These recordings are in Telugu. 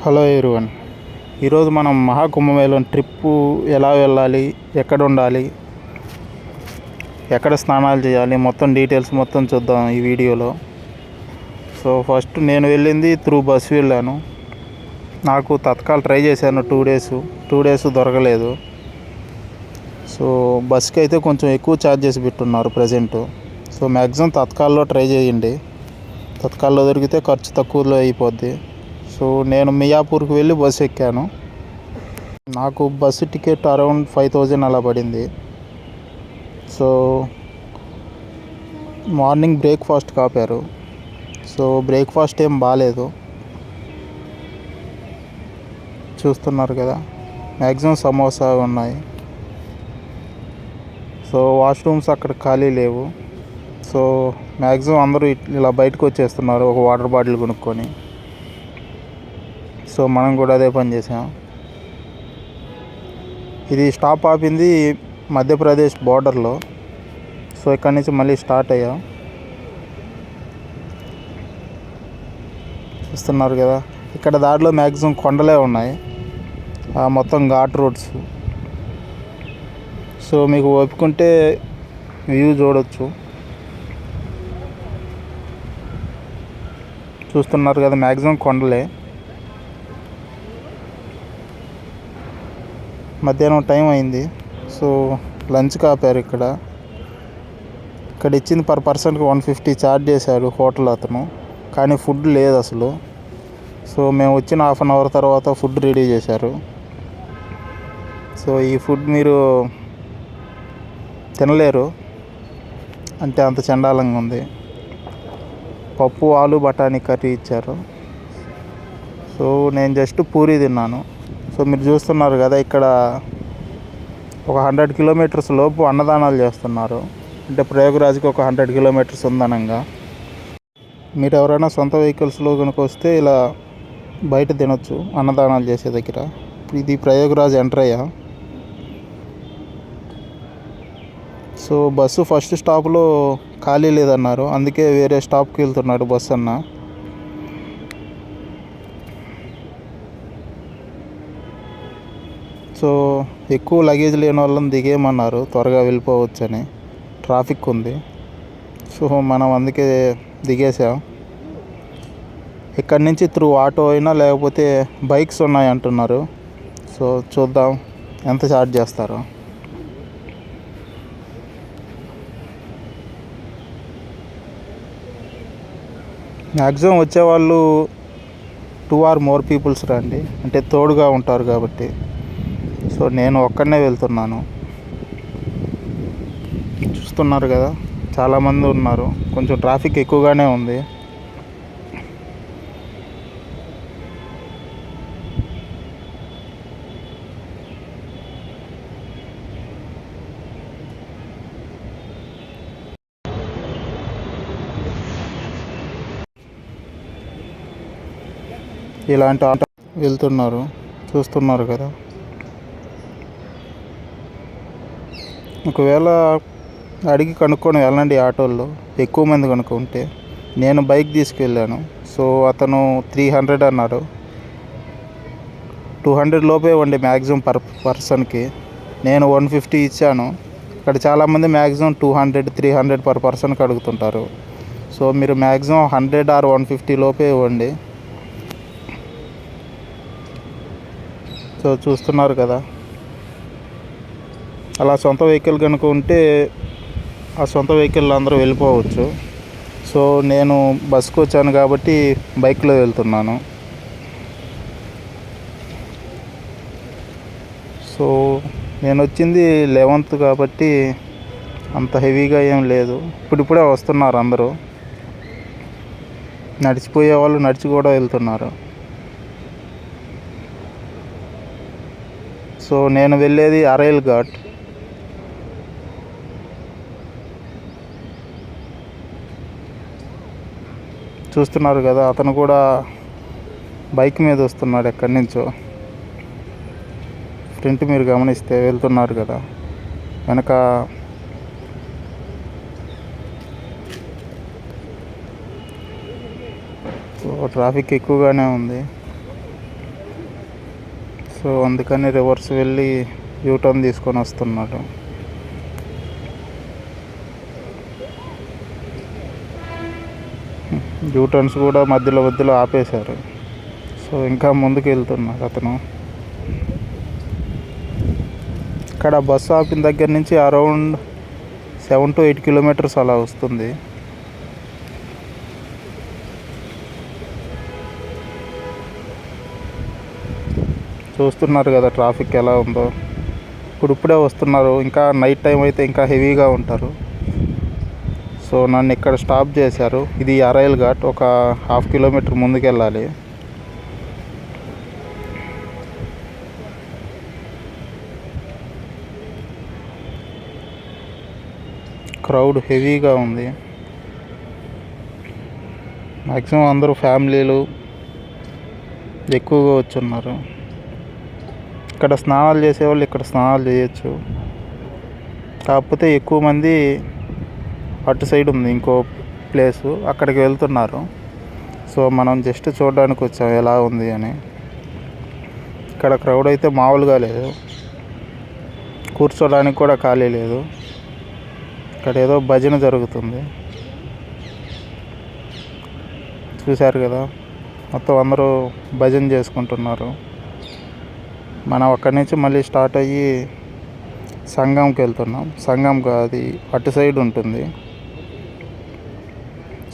Hello everyone. ఈరోజు మనం మహాకుంభమేళం ట్రిప్పు ఎలా వెళ్ళాలి, ఎక్కడ ఉండాలి, ఎక్కడ స్నానాలు చేయాలి, మొత్తం డీటెయిల్స్ మొత్తం చూద్దాం ఈ వీడియోలో. సో ఫస్ట్ నేను వెళ్ళింది బస్సు వెళ్ళాను. నాకు తత్కాల్ ట్రై చేశాను 2 డేస్ దొరకలేదు. సో బస్కి అయితే కొంచెం ఎక్కువ ఛార్జెస్ పెట్టున్నారు ప్రజెంట్. సో మ్యాక్సిమం తత్కాల్లో ట్రై చేయండి. తత్కాల్లో దొరికితే ఖర్చు తక్కువలో అయిపోద్ది. సో నేను మియాపూర్కి వెళ్ళి బస్సు ఎక్కాను. నాకు బస్సు టికెట్ అరౌండ్ 5000 అలా పడింది. సో మార్నింగ్ బ్రేక్ఫాస్ట్ కాపారు. సో బ్రేక్ఫాస్ట్ ఏం బాగాలేదు, చూస్తున్నారు కదా. మ్యాక్సిమం సమోసా ఉన్నాయి. సో వాష్రూమ్స్ అక్కడ ఖాళీ లేవు. సో మ్యాక్సిమం అందరూ ఇలా బయటకు వచ్చేస్తున్నారు ఒక వాటర్ బాటిల్ కొనుక్కొని. సో మనం కూడా అదే పని చేసాం. ఇది స్టాప్ ఆపింది మధ్యప్రదేశ్ బార్డర్లో. సో ఇక్కడి నుంచి మళ్ళీ స్టార్ట్ అయ్యాం. చూస్తున్నారు కదా, ఇక్కడ దారిలో మ్యాక్సిమం కొండలే ఉన్నాయి, మొత్తం ఘాట్ రోడ్స్. సో మీకు ఒప్పుకుంటే వ్యూ చూడొచ్చు. చూస్తున్నారు కదా, మ్యాక్సిమం కొండలే. మధ్యాహ్నం టైం అయింది. సో లంచ్ కాపారు ఇక్కడ ఇచ్చింది పర్ పర్సన్కి 150 ఛార్జ్ చేశారు హోటల్ అతను, కానీ ఫుడ్ లేదు అసలు. సో మేము వచ్చిన హాఫ్ అన్ అవర్ తర్వాత ఫుడ్ రెడీ చేశారు. సో ఈ ఫుడ్ మీరు తినలేరు, అంటే అంత చండాలంగా ఉంది. పప్పు, ఆలు, బఠానీ కర్రీ ఇచ్చారు. సో నేను జస్ట్ పూరీ తిన్నాను. సో మీరు చూస్తున్నారు కదా, ఇక్కడ ఒక 100 కిలోమీటర్స్ లోపు అన్నదానాలు చేస్తున్నారు. అంటే ప్రయాగరాజ్కి ఒక 100 కిలోమీటర్స్ ఉందనంగా. మీరు ఎవరైనా సొంత వెహికల్స్లో కనుక వస్తే ఇలా బయట తినొచ్చు అన్నదానాలు చేసే దగ్గర. ఇది ప్రయాగరాజ్ ఎంటర్ అయ్యా. సో బస్సు ఫస్ట్ స్టాప్లో ఖాళీ లేదన్నారు, అందుకే వేరే స్టాప్కి వెళ్తున్నాడు బస్సు అన్న. సో ఎక్కువ లగేజ్ లేని వాళ్ళని దిగేయమన్నారు, త్వరగా వెళ్ళిపోవచ్చని. ట్రాఫిక్ ఉంది. సో మనం అందుకే దిగేసాం. ఇక్కడి నుంచి త్రూ ఆటో అయినా లేకపోతే బైక్స్ ఉన్నాయి అంటున్నారు. సో చూద్దాం ఎంత ఛార్జ్ చేస్తారో. మ్యాక్సిమం వచ్చేవాళ్ళు 2 or more పీపుల్స్ రండి, అంటే తోడుగా ఉంటారు కాబట్టి. సో నేను ఒక్కడనే వెళ్తున్నాను. చూస్తున్నారు కదా, చాలామంది ఉన్నారు. కొంచెం ట్రాఫిక్ ఎక్కువగానే ఉంది. ఇలాంటి ఆటో వెళ్తున్నారు, చూస్తున్నారు కదా. ఒకవేళ అడిగి కనుక్కొని వెళ్ళండి ఆటోల్లో, ఎక్కువ మంది కనుక్కుంటే. నేను బైక్ తీసుకెళ్ళాను. సో అతను 300 అన్నాడు. 200 లోపే ఉండే మ్యాక్సిమం పర్ పర్సన్కి. నేను 150 ఇచ్చాను. ఇక్కడ చాలామంది మ్యాక్సిమం 200, 300 పర్ పర్సన్కి అడుగుతుంటారు. సో మీరు మ్యాక్సిమం 100 or 150 లోపే ఇవ్వండి. సో చూస్తున్నారు కదా, అలా సొంత వెహికల్ కనుక ఉంటే ఆ సొంత వెహికల్ అందరూ వెళ్ళిపోవచ్చు. సో నేను బస్కి వచ్చాను కాబట్టి బైక్లో వెళ్తున్నాను. సో నేను వచ్చింది 11th కాబట్టి అంత హెవీగా ఏం లేదు. ఇప్పుడిప్పుడే వస్తున్నారు అందరూ. నడిచిపోయే వాళ్ళు నడిచి కూడా వెళ్తున్నారు. సో నేను వెళ్ళేది అరైల్ ఘాట్. చూస్తున్నారు కదా, అతను కూడా బైక్ మీద వస్తున్నాడు ఎక్కడి నుంచో. ఫ్రంట్ మీరు గమనిస్తే వెళ్తున్నారు కదా, వెనక ట్రాఫిక్ ఎక్కువగానే ఉంది. సో అందుకని రివర్స్ వెళ్ళి యూటర్న్ తీసుకొని వస్తున్నాడు. యూటర్న్స్ కూడా మధ్యలో ఆపేశారు. సో ఇంకా ముందుకు వెళ్తున్నాడు అతను. ఇక్కడ బస్సు ఆపిన దగ్గర నుంచి అరౌండ్ 7 to 8 kilometers అలా వస్తుంది. చూస్తున్నారు కదా ట్రాఫిక్ ఎలా ఉందో. ఇప్పుడే వస్తున్నారు. ఇంకా నైట్ టైం అయితే ఇంకా హెవీగా ఉంటారు. సో నన్ను ఇక్కడ స్టాప్ చేశారు. ఇది అరైల్ ఘాట్, ఒక 1/2 kilometer ముందుకు వెళ్ళాలి. క్రౌడ్ హెవీగా ఉంది. మ్యాక్సిమం అందరూ ఫ్యామిలీలు ఎక్కువగా వచ్చున్నారు. ఇక్కడ స్నానాలు చేసేవాళ్ళు ఇక్కడ స్నానాలు చేయొచ్చు. కాకపోతే ఎక్కువ మంది అటు సైడ్ ఉంది ఇంకో ప్లేసు, అక్కడికి వెళ్తున్నారు. సో మనం జస్ట్ చూడడానికి వచ్చాం ఎలా ఉంది అని. ఇక్కడ క్రౌడ్ అయితే మామూలుగా లేదు. కూర్చోడానికి కూడా ఖాళీ లేదు. ఇక్కడ ఏదో భజన జరుగుతుంది. చూశారు కదా, మొత్తం అందరూ భజన చేసుకుంటున్నారు. మనం అక్కడి నుంచి మళ్ళీ స్టార్ట్ అయ్యి సంగంకి వెళ్తున్నాం. సంగంకి అది అటు సైడ్ ఉంటుంది.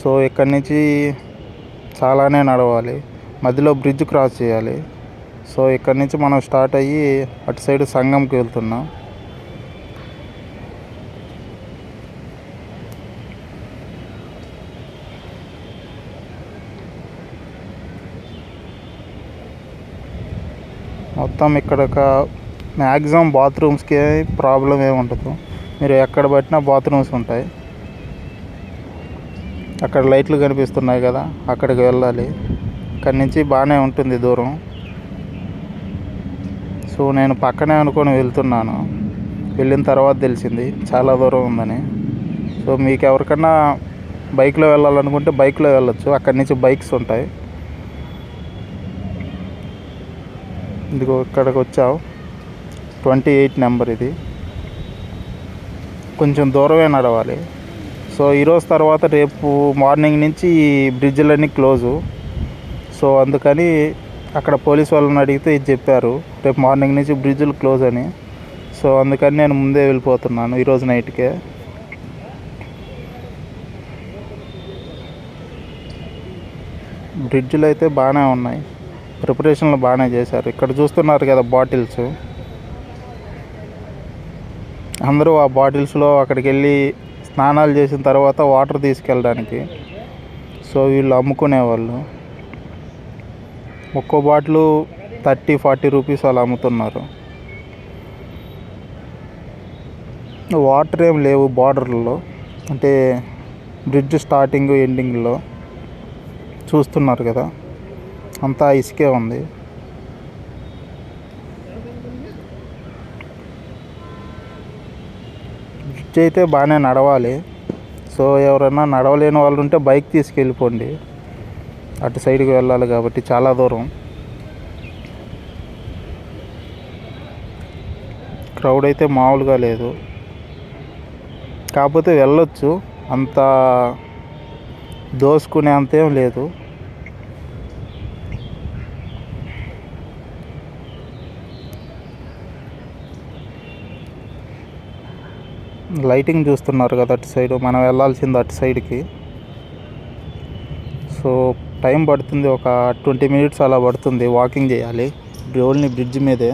సో ఇక్కడి నుంచి చాలానే నడవాలి, మధ్యలో బ్రిడ్జ్ క్రాస్ చేయాలి. సో ఇక్కడి నుంచి మనం స్టార్ట్ అయ్యి అటు సైడ్ సంగంకి వెళ్తున్నాం. మొత్తం ఇక్కడ మ్యాక్సిమం బాత్రూమ్స్కి ప్రాబ్లం ఏమి ఉండదు. మీరు ఎక్కడ పట్టినా బాత్రూమ్స్ ఉంటాయి. అక్కడ లైట్లు కనిపిస్తున్నాయి కదా, అక్కడికి వెళ్ళాలి. అక్కడి నుంచి బాగానే ఉంటుంది దూరం. సో నేను పక్కనే అనుకొని వెళ్తున్నాను. వెళ్ళిన తర్వాత తెలిసింది చాలా దూరం ఉందని. సో మీకు ఎవరికన్నా బైక్లో వెళ్ళాలనుకుంటే బైక్లో వెళ్ళొచ్చు. అక్కడి నుంచి బైక్స్ ఉంటాయి. ఇదిగో ఇక్కడికి వచ్చావు, 28 నెంబర్ ఇది. కొంచెం దూరమే నడవాలి. సో ఈరోజు తర్వాత రేపు మార్నింగ్ నుంచి ఈ బ్రిడ్జ్లన్నీ క్లోజు. సో అందుకని అక్కడ పోలీస్ వాళ్ళని అడిగితే ఇది చెప్పారు, రేపు మార్నింగ్ నుంచి బ్రిడ్జ్లు క్లోజ్ అని. సో అందుకని నేను ముందే వెళ్ళిపోతున్నాను ఈరోజు నైట్కే. బ్రిడ్జ్లు అయితే బాగానే ఉన్నాయి, ప్రిపరేషన్లు బాగానే చేశారు. ఇక్కడ చూస్తున్నారు కదా బాటిల్స్, అందరూ ఆ బాటిల్స్లో అక్కడికి వెళ్ళి స్నానాలు చేసిన తర్వాత వాటర్ తీసుకెళ్ళడానికి. సో వీళ్ళు అమ్ముకునేవాళ్ళు. ఒక్కో బాటిల్ 30-40 రూపీస్ అలా అమ్ముతున్నారు. వాటర్ ఏం లేవు బార్డర్లో, అంటే బ్రిడ్జ్ స్టార్టింగ్ ఎండింగ్లో చూస్తున్నారు కదా, అంతా ఇసుకే ఉంది. బ్రిడ్జ్ అయితే బాగానే నడవాలి. సో ఎవరైనా నడవలేని వాళ్ళు ఉంటే బైక్ తీసుకెళ్ళిపోండి. అటు సైడ్కి వెళ్ళాలి కాబట్టి చాలా దూరం. క్రౌడ్ అయితే మామూలుగా లేదు. కాకపోతే వెళ్ళొచ్చు, అంత దోసుకునే అంతేం లేదు. లైటింగ్ చూస్తున్నారు కదా అటు సైడ్, మనం వెళ్ళాల్సింది అటు సైడ్కి. సో టైం పడుతుంది, ఒక 20 minutes అలా పడుతుంది. వాకింగ్ చేయాలి ఓన్లీ బ్రిడ్జ్ మీదే.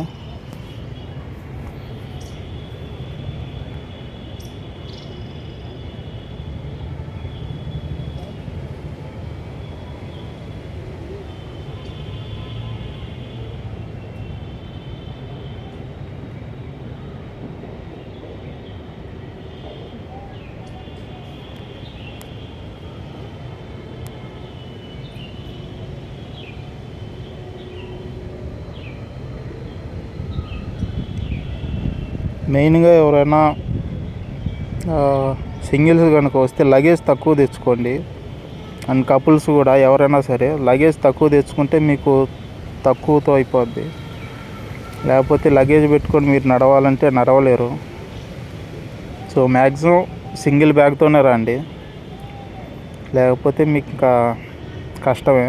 మెయిన్గా ఎవరైనా సింగిల్స్ కనుక వస్తే లగేజ్ తక్కువ తెచ్చుకోండి. అండ్ కపుల్స్ కూడా ఎవరైనా సరే లగేజ్ తక్కువ తెచ్చుకుంటే మీకు తక్కువతో అయిపోద్ది. లేకపోతే లగేజ్ పెట్టుకొని మీరు నడవాలంటే నడవలేరు. సో మ్యాక్సిమం సింగిల్ బ్యాగ్తోనే రండి, లేకపోతే మీకు ఇంకా కష్టమే.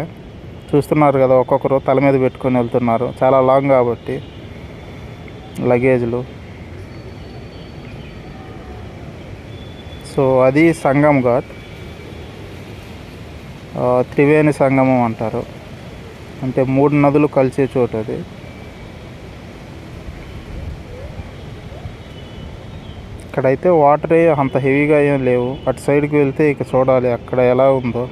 చూస్తున్నారు కదా, ఒక్కొక్కరు తల మీద పెట్టుకొని వెళ్తున్నారు, చాలా లాంగ్ కాబట్టి లగేజ్లు. సో అది సంగం ఘాట్, త్రివేణి సంగమం అంటారు, అంటే 3 నదులు కలిసే చోటు అది. ఇక్కడైతే వాటరే అంత హెవీగా ఏం లేవు. అటు సైడ్కి వెళ్తే ఇక చూడాలి అక్కడ ఎలా ఉందో.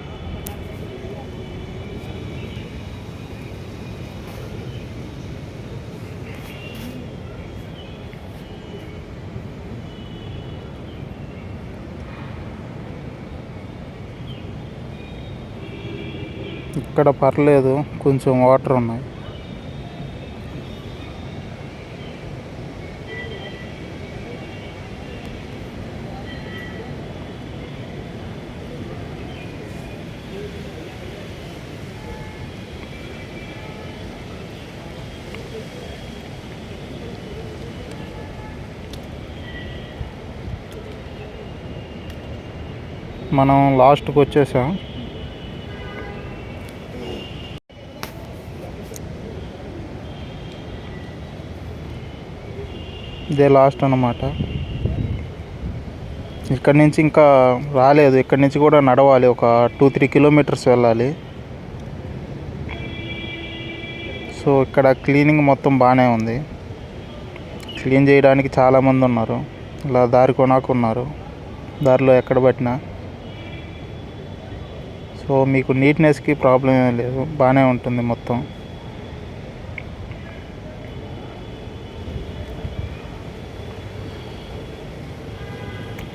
ఇక్కడ పర్లేదు, కొంచెం వాటర్ ఉన్నాయి. మనం లాస్ట్కి వచ్చేసాం. ఇదే లాస్ట్ అన్నమాట. ఇక్కడి నుంచి ఇంకా రాలేదు, ఇక్కడి నుంచి కూడా నడవాలి, ఒక 2-3 కిలోమీటర్స్ వెళ్ళాలి. సో ఇక్కడ క్లీనింగ్ మొత్తం బాగానే ఉంది, క్లీన్ చేయడానికి చాలామంది ఉన్నారు. ఇలా దారి కొనాకున్నారు, దారిలో ఎక్కడ పట్టినా. సో మీకు నీట్నెస్కి ప్రాబ్లం ఏం లేదు, బాగానే ఉంటుంది మొత్తం.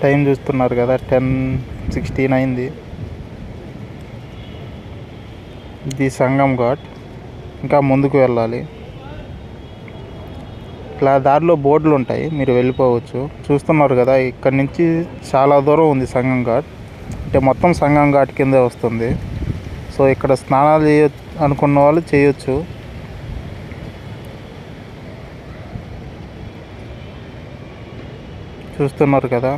టైం చూస్తున్నారు కదా, 10:16 అయింది. ఇది సంగం ఘాట్, ఇంకా ముందుకు వెళ్ళాలి. ఇట్లా దారిలో బోర్డులు ఉంటాయి, మీరు వెళ్ళిపోవచ్చు. చూస్తున్నారు కదా, ఇక్కడ నుంచి చాలా దూరం ఉంది సంగం ఘాట్, అంటే మొత్తం సంగం ఘాట్ కిందే వస్తుంది. సో ఇక్కడ స్నానాలు అనుకున్న వాళ్ళు చేయొచ్చు. చూస్తున్నారు కదా,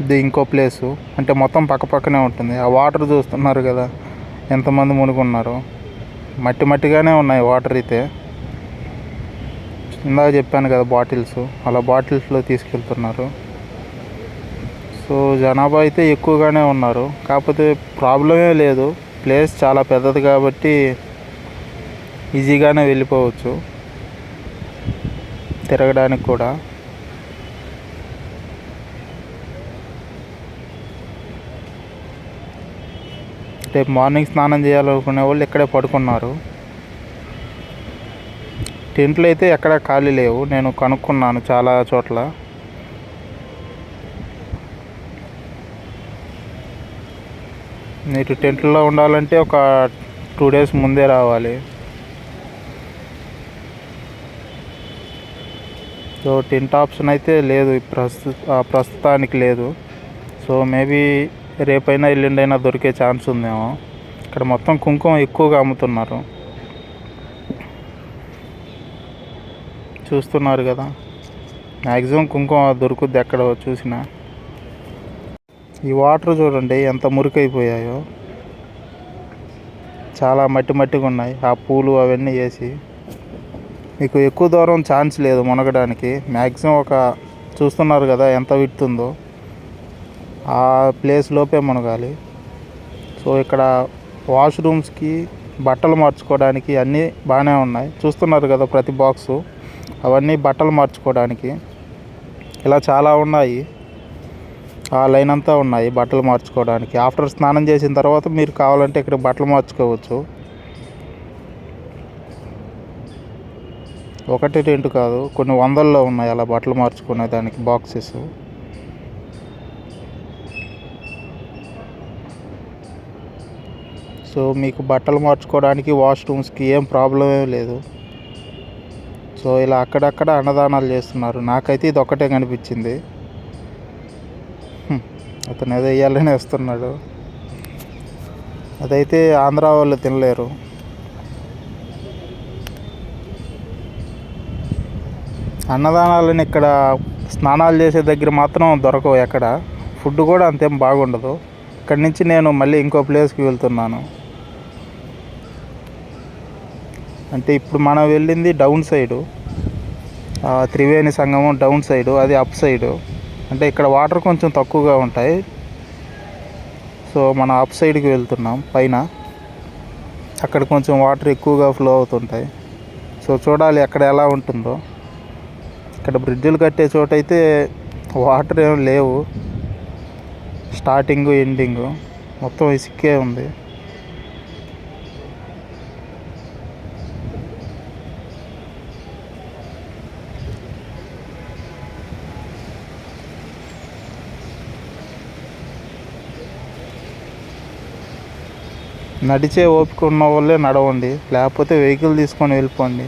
ఇది ఇంకో ప్లేసు, అంటే మొత్తం పక్కనే ఉంటుంది. ఆ వాటర్ చూస్తున్నారు కదా, ఎంతమంది మునుగున్నారో. మట్టి మట్టిగానే ఉన్నాయి వాటర్ అయితే. ఇందాక చెప్పాను కదా బాటిల్స్, అలా బాటిల్స్లో తీసుకెళ్తున్నారు. సో జనాభా అయితే ఎక్కువగానే ఉన్నారు, కాకపోతే ప్రాబ్లమే లేదు. ప్లేస్ చాలా పెద్దది కాబట్టి ఈజీగానే వెళ్ళిపోవచ్చు తిరగడానికి కూడా. రేపు మార్నింగ్ స్నానం చేయాలనుకునే వాళ్ళు ఇక్కడే పడుకున్నారు. టెంట్లు అయితే ఎక్కడ ఖాళీ లేవు, నేను కనుక్కున్నాను చాలా చోట్ల. మీరు టెంట్లో ఉండాలంటే ఒక 2 డేస్ ముందే రావాలి. సో టెంట్ ఆప్షన్ అయితే లేదు ప్రస్తుతానికి లేదు. సో మేబీ రేపైనా ఎల్లుండైనా దొరికే ఛాన్స్ ఉందేమో. ఇక్కడ మొత్తం కుంకుమ ఎక్కువగా అమ్ముతున్నారు, చూస్తున్నారు కదా. మ్యాక్సిమం కుంకుమ దొరుకుద్ది ఎక్కడ చూసినా. ఈ వాటర్ చూడండి ఎంత మురికైపోయాయో, చాలా మట్టిగా ఉన్నాయి. ఆ పూలు అవన్నీ వేసి మీకు ఎక్కువ దూరం ఛాన్స్ లేదు మునగడానికి. మ్యాక్సిమం ఒక చూస్తున్నారు కదా ఎంత విడుతుందో, ఆ ప్లేస్లోపే మునగాలి. సో ఇక్కడ వాష్రూమ్స్కి, బట్టలు మార్చుకోవడానికి అన్నీ బాగానే ఉన్నాయి. చూస్తున్నారు కదా ప్రతి బాక్సు, అవన్నీ బట్టలు మార్చుకోవడానికి. ఇలా చాలా ఉన్నాయి, ఆ లైన్ అంతా ఉన్నాయి బట్టలు మార్చుకోవడానికి. ఆఫ్టర్ స్నానం చేసిన తర్వాత మీరు కావాలంటే ఇక్కడ బట్టలు మార్చుకోవచ్చు. ఒకటి 2 కాదు, కొన్ని వందల్లో ఉన్నాయి అలా బట్టలు మార్చుకునే దానికి బాక్సెస్. సో మీకు బట్టలు మార్చుకోవడానికి, వాష్రూమ్స్కి ఏం ప్రాబ్లం ఏం లేదు. సో ఇలా అక్కడక్కడ అన్నదానాలు చేస్తున్నారు. నాకైతే ఇది ఒక్కటే కనిపించింది. అతను ఏదో వేయాలని వస్తున్నాడు, అదైతే ఆంధ్ర వాళ్ళు తినలేరు. అన్నదానాలని ఇక్కడ స్నానాలు చేసే దగ్గర మాత్రం దొరకవు ఎక్కడ. ఫుడ్ కూడా అంతేం బాగుండదు. ఇక్కడి నుంచి నేను మళ్ళీ ఇంకో ప్లేస్కి వెళ్తున్నాను. అంటే ఇప్పుడు మనం వెళ్ళింది డౌన్ సైడు, త్రివేణి సంగమం డౌన్ సైడు, అది అప్ సైడు. అంటే ఇక్కడ వాటర్ కొంచెం తక్కువగా ఉంటాయి. సో మనం అప్ సైడ్కి వెళ్తున్నాం పైన. అక్కడ కొంచెం వాటర్ ఎక్కువగా ఫ్లో అవుతుంటాయి. సో చూడాలి అక్కడ ఎలా ఉంటుందో. ఇక్కడ బ్రిడ్జిలు కట్టే చోట అయితే వాటర్ ఏం లేవు. స్టార్టింగు ఎండింగు మొత్తం ఇసుకే ఉంది. నడిచే ఓపిక ఉన్న వాళ్ళే నడవండి, లేకపోతే వెహికల్ తీసుకొని వెళ్ళిపోండి.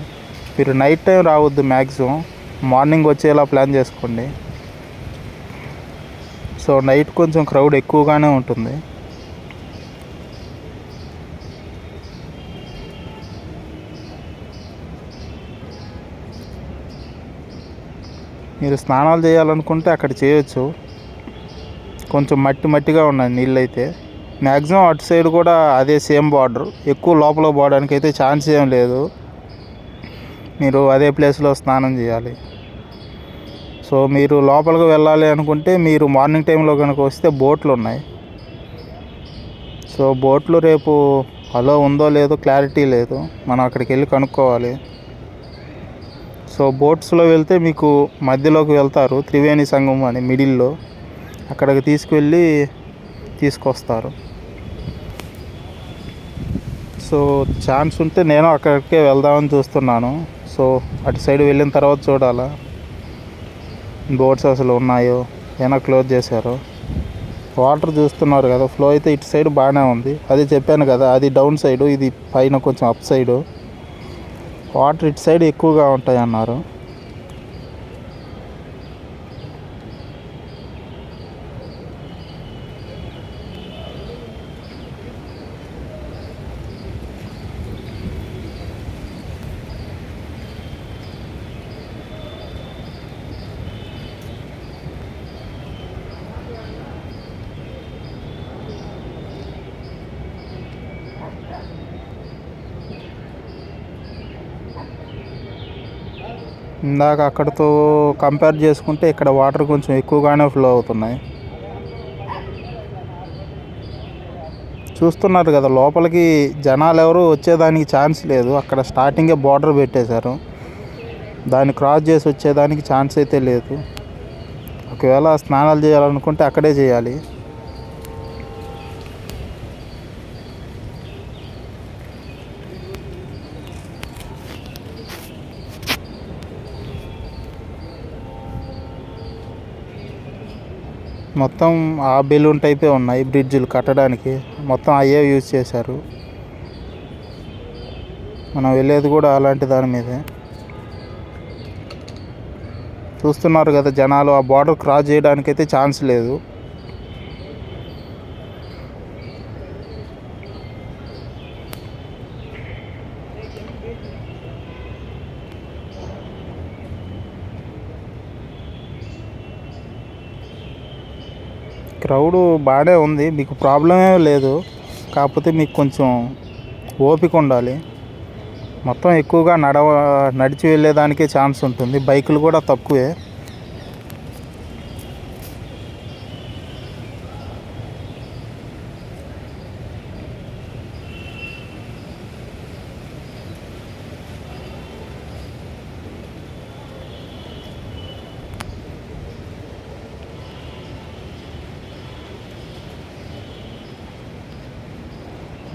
మీరు నైట్ టైం రావద్దు, మ్యాక్సిమం మార్నింగ్ వచ్చేలా ప్లాన్ చేసుకోండి. సో నైట్ కొంచెం క్రౌడ్ ఎక్కువగానే ఉంటుంది. మీరు స్నానాలు చేయాలనుకుంటే అక్కడ చేయొచ్చు. కొంచెం మట్టిగా ఉన్నాయి నీళ్ళు అయితే. మ్యాక్సిమం అటు సైడ్ కూడా అదే సేమ్ బార్డర్. ఎక్కువ లోపల పోవడానికి అయితే ఛాన్స్ ఏం లేదు. మీరు అదే ప్లేస్లో స్నానం చేయాలి. సో మీరు లోపలికి వెళ్ళాలి అనుకుంటే మీరు మార్నింగ్ టైంలో కనుక వస్తే బోట్లు ఉన్నాయి. సో బోట్లు రేపు అలో ఉందో లేదో క్లారిటీ లేదు, మనం అక్కడికి వెళ్ళి కనుక్కోవాలి. సో బోట్స్లో వెళ్తే మీకు మధ్యలోకి వెళ్తారు, త్రివేణి సంగమం అని మిడిల్లో, అక్కడికి తీసుకువెళ్ళి తీసుకొస్తారు. సో ఛాన్స్ ఉంటే నేను అక్కడికే వెళ్దామని చూస్తున్నాను. సో అటు సైడ్ వెళ్ళిన తర్వాత చూడాలా బోట్స్ అసలు ఉన్నాయో, ఏమైనా క్లోజ్ చేశారో. వాటర్ చూస్తున్నారు కదా, ఫ్లో అయితే ఇటు సైడ్ బాగానే ఉంది. అది చెప్పాను కదా, అది డౌన్ సైడు, ఇది పైన కొంచెం అప్ సైడు. వాటర్ ఇటు సైడ్ ఎక్కువగా ఉంటాయి అన్నారు. ఇందాక అక్కడితో కంపేర్ చేసుకుంటే ఇక్కడ వాటర్ కొంచెం ఎక్కువగానే ఫ్లో అవుతున్నాయి. చూస్తున్నారు కదా, లోపలికి జనాలు ఎవరు వచ్చేదానికి ఛాన్స్ లేదు. అక్కడ స్టార్టింగే బార్డర్ పెట్టేశారు, దాన్ని క్రాస్ చేసి వచ్చేదానికి ఛాన్స్ అయితే లేదు. ఒకవేళ స్నానాలు చేయాలనుకుంటే అక్కడే చేయాలి. మొత్తం ఆ బెలూన్ టైపే ఉన్నాయి బ్రిడ్జిలు కట్టడానికి, మొత్తం అయ్యే యూజ్ చేశారు. మనం వెళ్ళేది కూడా అలాంటి దాని మీదే. చూస్తున్నారు కదా జనాలు, ఆ బార్డర్ క్రాస్ చేయడానికైతే ఛాన్స్ లేదు. క్రౌడ్ బాగానే ఉంది, మీకు ప్రాబ్లమే లేదు. కాకపోతే మీకు కొంచెం ఓపిక ఉండాలి. మొత్తం ఎక్కువగా నడిచి వెళ్ళేదానికే ఛాన్స్ ఉంటుంది, బైకులు కూడా తక్కువే.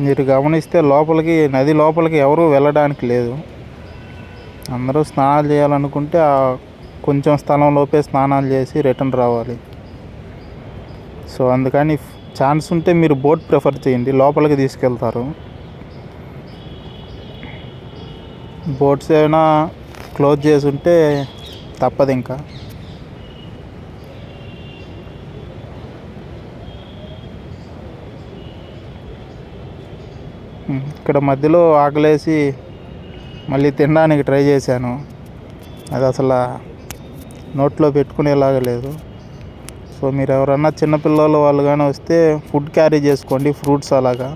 మీరు గమనిస్తే లోపలికి, నది లోపలికి ఎవరు వెళ్ళడానికి లేదు. అందరూ స్నానాలు చేయాలనుకుంటే కొంచెం స్థలంలోపే స్నానాలు చేసి రిటర్న్ రావాలి. సో అందుకని ఛాన్స్ ఉంటే మీరు బోట్ ప్రిఫర్ చేయండి, లోపలికి తీసుకెళ్తారు. బోట్స్ ఏమైనా క్లోజ్ చేసి ఉంటే తప్పదు ఇంకా. ఇక్కడ మధ్యలో ఆకలేసి మళ్ళీ తినడానికి ట్రై చేశాను, అది అసలు నోట్లో పెట్టుకునేలాగా లేదు. సో మీరు ఎవరన్నా చిన్నపిల్లలు వాళ్ళు కానీ వస్తే ఫుడ్ క్యారీ చేసుకోండి, ఫ్రూట్స్ అలాగా.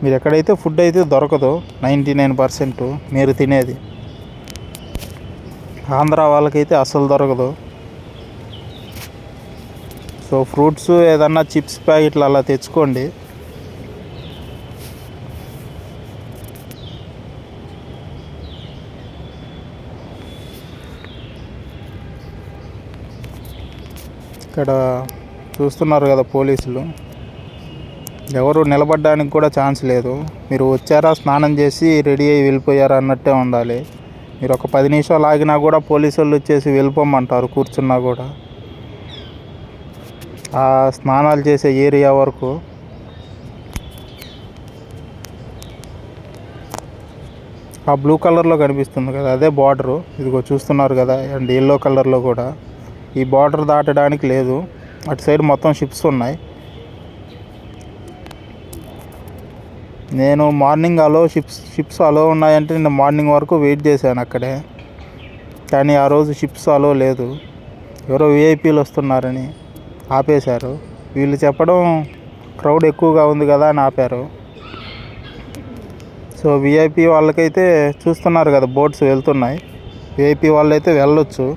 మీరు ఎక్కడైతే ఫుడ్ అయితే దొరకదో 99% మీరు తినేది, ఆంధ్ర వాళ్ళకైతే అస్సలు దొరకదు. సో ఫ్రూట్స్ ఏదన్నా చిప్స్ ప్యాకెట్లు అలా తెచ్చుకోండి. ఇక్కడ చూస్తున్నారు కదా పోలీసులు, ఎవరు నిలబడడానికి కూడా ఛాన్స్ లేదు. మీరు వచ్చారా, స్నానం చేసి రెడీ అయ్యి వెళ్ళిపోయారా అన్నట్టే ఉండాలి. మీరు ఒక 10 నిమిషాలు ఆగినా కూడా పోలీసు వాళ్ళు వచ్చేసి వెళ్ళిపోమంటారు కూర్చున్నా కూడా. ఆ స్నానాలు చేసే ఏరియా వరకు. ఆ బ్లూ కలర్లో కనిపిస్తుంది కదా, అదే బార్డరు. ఇదిగో చూస్తున్నారు కదా, అండ్ ఎల్లో కలర్లో కూడా. ఈ బార్డర్ దాటడానికి లేదు, అటు సైడ్ మొత్తం షిప్స్ ఉన్నాయి. నేను మార్నింగ్ షిప్స్ అలో ఉన్నాయంటే నేను మార్నింగ్ వరకు వెయిట్ చేశాను అక్కడే, కానీ ఆ రోజు షిప్స్ అలో లేదు. ఎవరో విఐపీలు వస్తున్నారని ఆపేశారు. వీళ్ళు చెప్పడం క్రౌడ్ ఎక్కువగా ఉంది కదా అని ఆపారు. సో విఐపీ వాళ్ళకైతే చూస్తున్నారు కదా బోట్స్ వెళ్తున్నాయి, విఐపీ వాళ్ళు అయితే వెళ్ళొచ్చు.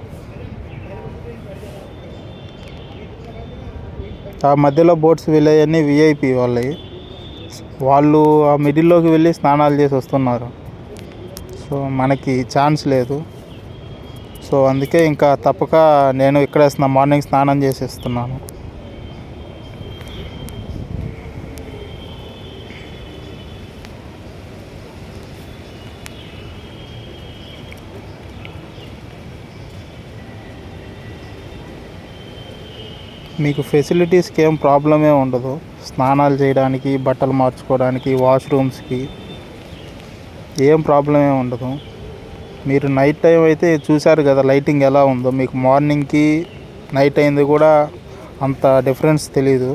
ఆ మధ్యలో బోట్స్ వెళ్ళాయన్నీ విఐపీ వాళ్ళవి. వాళ్ళు ఆ మిడిల్లోకి వెళ్ళి స్నానాలు చేసి వస్తున్నారు. సో మనకి ఛాన్స్ లేదు. సో అందుకే ఇంకా తప్పక నేను ఇక్కడే మార్నింగ్ స్నానం చేసేస్తున్నాను. మీకు ఫెసిలిటీస్కి ఏం ప్రాబ్లమే ఉండదు. స్నానాలు చేయడానికి, బట్టలు మార్చుకోవడానికి, వాష్రూమ్స్కి ఏం ప్రాబ్లమే ఉండదు. మీరు నైట్ టైం అయితే చూశారు కదా లైటింగ్ ఎలా ఉందో. మీకు మార్నింగ్కి నైట్ అయింది కూడా అంత డిఫరెన్స్ తెలీదు.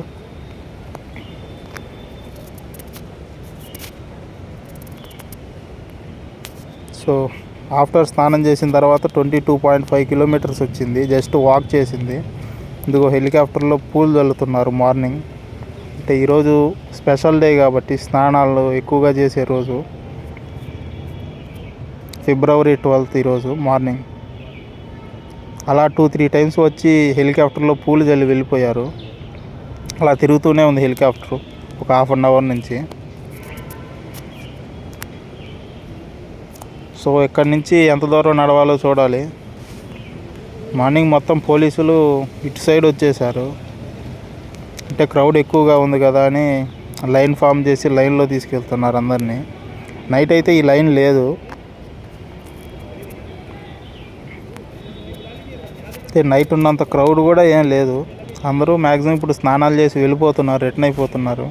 సో ఆఫ్టర్ స్నానం చేసిన తర్వాత 22.5 కిలోమీటర్స్ వచ్చింది, జస్ట్ వాక్ చేసింది. ఇదిగో హెలికాప్టర్లో పూలు చల్లుతున్నారు మార్నింగ్. అంటే ఈరోజు స్పెషల్ డే కాబట్టి స్నానాలు ఎక్కువగా చేసే రోజు, February 12th ఈరోజు మార్నింగ్. అలా 2-3 టైమ్స్ వచ్చి హెలికాప్టర్లో పూలు చల్లి వెళ్ళిపోయారు. అలా తిరుగుతూనే ఉంది హెలికాప్టర్ ఒక 1/2 అవర్ నుంచి. సో ఇక్కడి నుంచి ఎంత దూరం నడవాలో చూడాలి. మార్నింగ్ మొత్తం పోలీసులు ఇటు సైడ్ వచ్చేసారు. అంటే క్రౌడ్ ఎక్కువగా ఉంది కదా అని లైన్ ఫామ్ చేసి లైన్లో తీసుకెళ్తున్నారు అందరినీ. నైట్ అయితే ఈ లైన్ లేదు. నైట్ ఉన్నంత క్రౌడ్ కూడా ఏం లేదు. అందరూ మ్యాక్సిమం ఇప్పుడు స్నానాలు చేసి వెళ్ళిపోతున్నారు, రిటర్న్ అయిపోతున్నారు.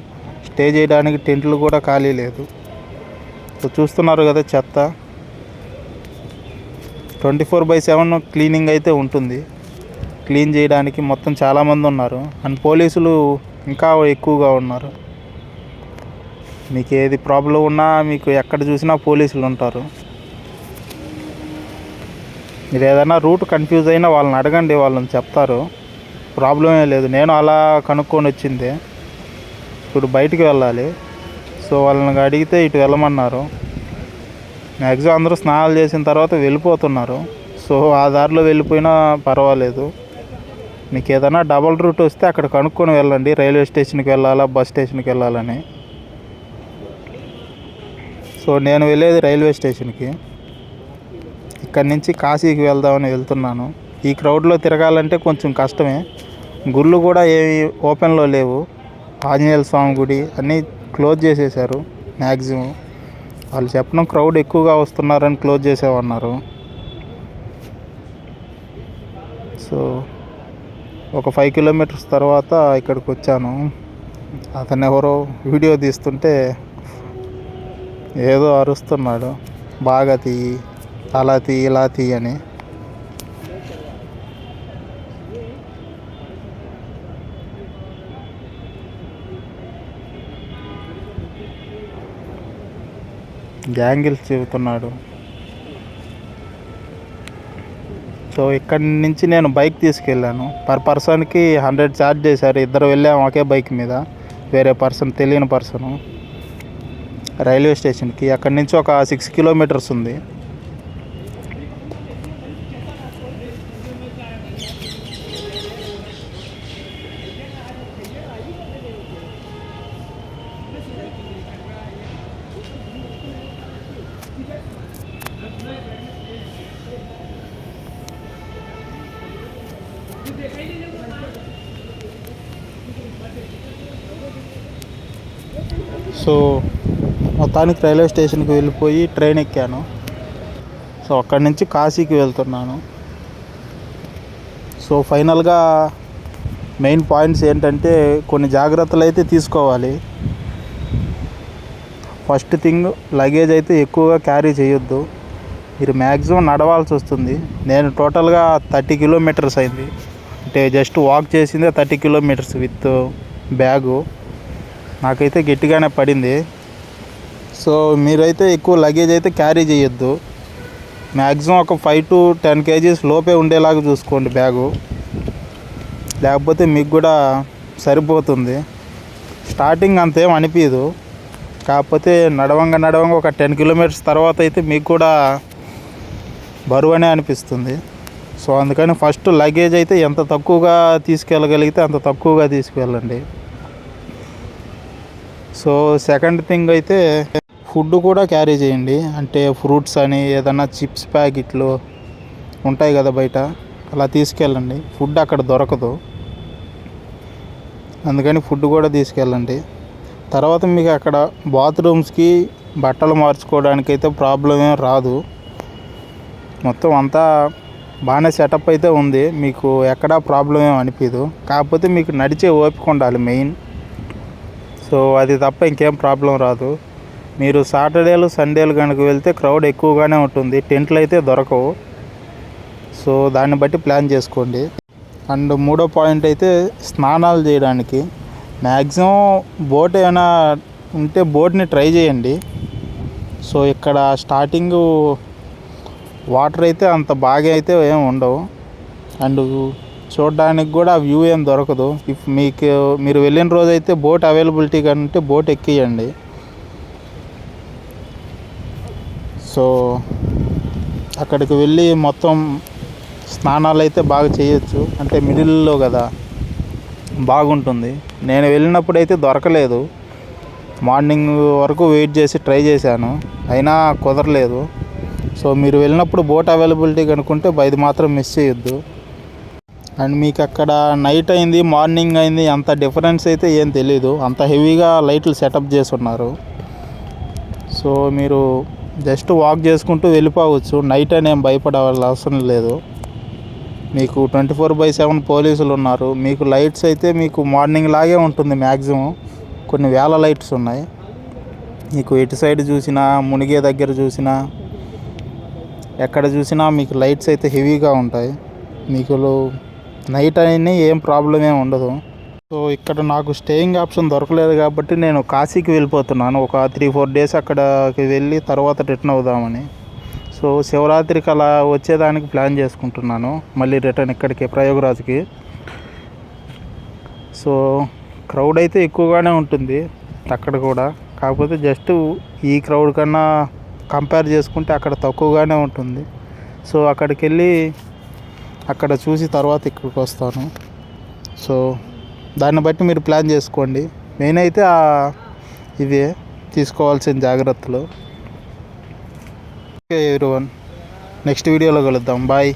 స్టే చేయడానికి టెంట్లు కూడా ఖాళీ లేదు. సో చూస్తున్నారు కదా చెత్త. 24/7 క్లీనింగ్ అయితే ఉంటుంది. క్లీన్ చేయడానికి మొత్తం చాలామంది ఉన్నారు. అండ్ పోలీసులు ఇంకా ఎక్కువగా ఉన్నారు. మీకు ఏది ప్రాబ్లం ఉన్నా మీకు ఎక్కడ చూసినా పోలీసులు ఉంటారు. మీరు ఏదైనా రూట్ కన్ఫ్యూజ్ అయినా వాళ్ళని అడగండి, వాళ్ళని చెప్తారు. ప్రాబ్లమే లేదు. నేను అలా కనుక్కొని వచ్చింది. ఇప్పుడు బయటికి వెళ్ళాలి. సో వాళ్ళని అడిగితే ఇటు వెళ్ళమన్నారు. మ్యాక్సిమం అందరూ స్నానాలు చేసిన తర్వాత వెళ్ళిపోతున్నారు. సో ఆ దారిలో వెళ్ళిపోయినా పర్వాలేదు. మీకు ఏదైనా డబల్ రూట్ వస్తే అక్కడ కనుక్కొని వెళ్ళండి, రైల్వే స్టేషన్కి వెళ్ళాలా, బస్ స్టేషన్కి వెళ్ళాలని. సో నేను వెళ్ళేది రైల్వే స్టేషన్కి. ఇక్కడి నుంచి కాశీకి వెళ్దామని వెళ్తున్నాను. ఈ క్రౌడ్లో తిరగాలంటే కొంచెం కష్టమే. గుళ్ళు కూడా ఏమి ఓపెన్లో లేవు. ఆంజనేయ స్వామి గుడి అన్నీ క్లోజ్ చేసేసారు మ్యాక్సిమం. వాళ్ళు చెప్పడం క్రౌడ్ ఎక్కువగా వస్తున్నారని క్లోజ్ చేసేవన్నారు. సో ఒక 5 కిలోమీటర్స్ తర్వాత ఇక్కడికి వచ్చాను. అతను ఎవరో వీడియో తీస్తుంటే ఏదో అరుస్తున్నాడు, బాగా తీయి, అలా తీయి, ఇలా తీయి అని. యాంగిల్స్ చెబుతున్నాడు. సో ఇక్కడి నుంచి నేను బైక్ తీసుకెళ్ళాను. పర్ పర్సన్కి 100 ఛార్జ్ చేశారు. ఇద్దరు వెళ్ళాము ఒకే బైక్ మీద, వేరే పర్సన్ తెలియని పర్సను. రైల్వే స్టేషన్కి అక్కడి నుంచి ఒక 6 కిలోమీటర్స్ ఉంది. సో మొత్తానికి రైల్వే స్టేషన్కి వెళ్ళిపోయి ట్రైన్ ఎక్కాను. సో అక్కడి నుంచి కాశీకి వెళ్తున్నాను. సో ఫైనల్గా మెయిన్ పాయింట్స్ ఏంటంటే కొన్ని జాగ్రత్తలు అయితే తీసుకోవాలి. ఫస్ట్ థింగ్, లగేజ్ అయితే ఎక్కువగా క్యారీ చేయొద్దు. మీరు మ్యాక్సిమం నడవాల్సి వస్తుంది. నేను టోటల్గా 30 కిలోమీటర్స్ అయింది. అంటే జస్ట్ వాక్ చేసిందే 30 కిలోమీటర్స్ విత్ బ్యాగు. నాకైతే గట్టిగానే పడింది. సో మీరైతే ఎక్కువ లగేజ్ అయితే క్యారీ చేయొద్దు. మ్యాక్సిమం ఒక 5 to 10 kgs లోపే ఉండేలాగా చూసుకోండి బ్యాగు, లేకపోతే మీకు కూడా సరిపోతుంది. స్టార్టింగ్ అంతేం అనిపించదు, కాకపోతే నడవంగా ఒక 10 కిలోమీటర్స్ తర్వాత అయితే మీకు కూడా బరువనే అనిపిస్తుంది. సో అందుకని ఫస్ట్ లగేజ్ అయితే ఎంత తక్కువగా తీసుకెళ్ళగలిగితే అంత తక్కువగా తీసుకువెళ్ళండి. సో సెకండ్ థింగ్ అయితే ఫుడ్ కూడా క్యారీ చేయండి. అంటే ఫ్రూట్స్ అని ఏదన్నా చిప్స్ ప్యాకెట్లు ఉంటాయి కదా బయట, అలా తీసుకెళ్ళండి. ఫుడ్ అక్కడ దొరకదు, అందుకని ఫుడ్ కూడా తీసుకెళ్ళండి. తర్వాత మీకు అక్కడ బాత్రూమ్స్కి బట్టలు మార్చుకోవడానికి అయితే ప్రాబ్లం ఏం రాదు. మొత్తం అంతా బాగానే సెటప్ అయితే ఉంది, మీకు ఎక్కడా ప్రాబ్లం ఏం అనిపించదు. కాకపోతే మీకు నడిచే ఓపిక ఉండాలి మెయిన్. సో అది తప్ప ఇంకేం ప్రాబ్లం రాదు. మీరు సాటర్డేలు సండేలు కనుక వెళ్తే క్రౌడ్ ఎక్కువగానే ఉంటుంది, టెంట్లు అయితే దొరకవు. సో దాన్ని బట్టి ప్లాన్ చేసుకోండి. అండ్ మూడో పాయింట్ అయితే స్నానాలు చేయడానికి మ్యాక్సిమం బోట్ ఏమైనా ఉంటే బోట్ని ట్రై చేయండి. సో ఇక్కడ స్టార్టింగ్ వాటర్ అయితే అంత బాగా అయితే ఏం ఉండవు, అండ్ చూడడానికి కూడా వ్యూ ఏం దొరకదు. ఇఫ్ మీరు వెళ్ళిన రోజు అయితే బోట్ అవైలబిలిటీ కంటే బోట్ ఎక్కియండి. సో అక్కడికి వెళ్ళి మొత్తం స్నానాలు అయితే బాగా చేయొచ్చు, అంటే మిడిల్లో కదా బాగుంటుంది. నేను వెళ్ళినప్పుడు అయితే దొరకలేదు, మార్నింగ్ వరకు వెయిట్ చేసి ట్రై చేశాను, అయినా కుదరలేదు. సో మీరు వెళ్ళినప్పుడు బోట్ అవైలబిలిటీ కనుక్కుంటే ఇది మాత్రం మిస్ చేయొద్దు. అండ్ మీకు అక్కడ నైట్ అయింది మార్నింగ్ అయింది అంత డిఫరెన్స్ అయితే ఏం తెలీదు, అంత హెవీగా లైట్లు సెటప్ చేసి ఉన్నారు. సో మీరు జస్ట్ వాక్ చేసుకుంటూ వెళ్ళిపోవచ్చు, నైట్ అని ఏం భయపడాల్సిన అవసరం లేదు. మీకు 24/7 పోలీసులు ఉన్నారు. మీకు లైట్స్ అయితే మీకు మార్నింగ్ లాగే ఉంటుంది, మ్యాక్సిమం కొన్ని వేల లైట్స్ ఉన్నాయి. మీకు ఎటు సైడ్ చూసినా, మునిగే దగ్గర చూసినా, ఎక్కడ చూసినా మీకు లైట్స్ అయితే హెవీగా ఉంటాయి. మీకు నైట్ అయినా ఏం ప్రాబ్లం ఏమి ఉండదు. సో ఇక్కడ నాకు స్టేయింగ్ ఆప్షన్ దొరకలేదు కాబట్టి నేను కాశీకి వెళ్ళిపోతున్నాను. ఒక 3-4 డేస్ అక్కడికి వెళ్ళి తర్వాత రిటర్న్ అవుదామని. సో శివరాత్రికి అలా వచ్చేదానికి ప్లాన్ చేసుకుంటున్నాను, మళ్ళీ రిటర్న్ ఇక్కడికి ప్రయాగరాజ్కి. సో క్రౌడ్ అయితే ఎక్కువగానే ఉంటుంది అక్కడ కూడా, కాకపోతే జస్ట్ ఈ క్రౌడ్ కన్నా కంపేర్ చేసుకుంటే అక్కడ తక్కువగానే ఉంటుంది. సో అక్కడికి వెళ్ళి అక్కడ చూసి తర్వాత ఇక్కడికి వస్తాను. సో దాన్ని బట్టి మీరు ప్లాన్ చేసుకోండి. మెయిన్ అయితే ఇవే తీసుకోవాల్సిన జాగ్రత్తలు. ఓకే ఎవ్రీవన్, నెక్స్ట్ వీడియోలో కలుద్దాం. బాయ్.